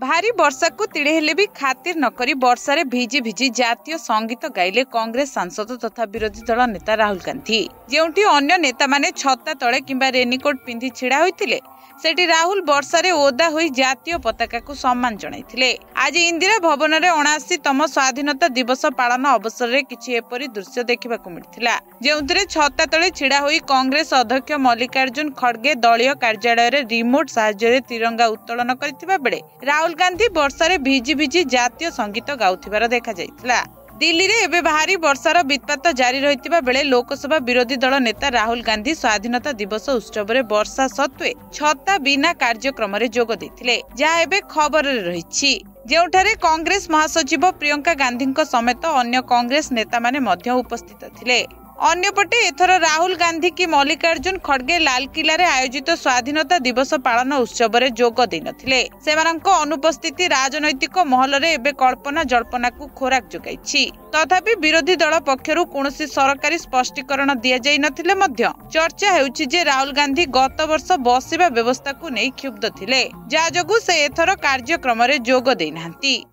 भारी वर्षा को तिड़े हेले भी खातिर नकरी वर्षारे भिजी भिजी जातीय संगीत गाइले कांग्रेस सांसद तथा विरोधी दल नेता राहुल गांधी। जेउठी अन्य नेता माने छत्ता तले किंबा रेनिकोट पिंधि छिड़ा होइतिले सेठी राहुल वर्षारे ओदा होई जातीय पताका को सम्मान जणाइथिले। आज इंदिरा भवन रे 79तम स्वाधीनता दिवस पालन अवसर रे किछि एपरि दृश्य देखिबाकु मिलिथिला, जेउथिरे छत्ता तले छिड़ा होई कांग्रेस अध्यक्ष मल्लिकार्जुन खड़गे दलीय कार्यालय रे रिमोट साहाय्य रे तिरंगा उत्तोलन करथिबा बेले राहुल गांधी वर्षारे भिजी भिजी जातीय संगीत गाउथिबार देखा जाइथिला। दिल्ली रे एबे भारी वर्षार वित्पात जारी रहितिबा बेले लोकसभा विरोधी दल नेता राहुल गांधी स्वाधीनता दिवस उत्सव रे वर्षा सत्वे छत्ता बिना कार्यक्रम रे जोग देथिले, जहा एबे खबर रे रहिछि। जेउठारे कांग्रेस महासचिव प्रियंका गांधी समेत अन्य कांग्रेस नेता माने मध्य उपस्थित थिले। अन्यपटे एथर राहुल गांधी की मल्लिकार्जुन खड़गे लालकिला रे आयोजित स्वाधीनता दिवस पालन उत्सव रे जोग देइ नथिले। सेमानंको अनुपस्थिति राजनैतिक महल रे एबे कल्पना जल्पना को खोराक जोगाइछि। तथापि विरोधी दल पक्षरु कोनोसी सरकारी स्पष्टीकरण दिया जाई नथिले मध्य चर्चा हेउछि जे राहुल गांधी गत वर्ष बसिबा व्यवस्था को नै क्षुब्ध थिले, जा जगु से एथर कार्यक्रम रे जोग देइ नाहंती।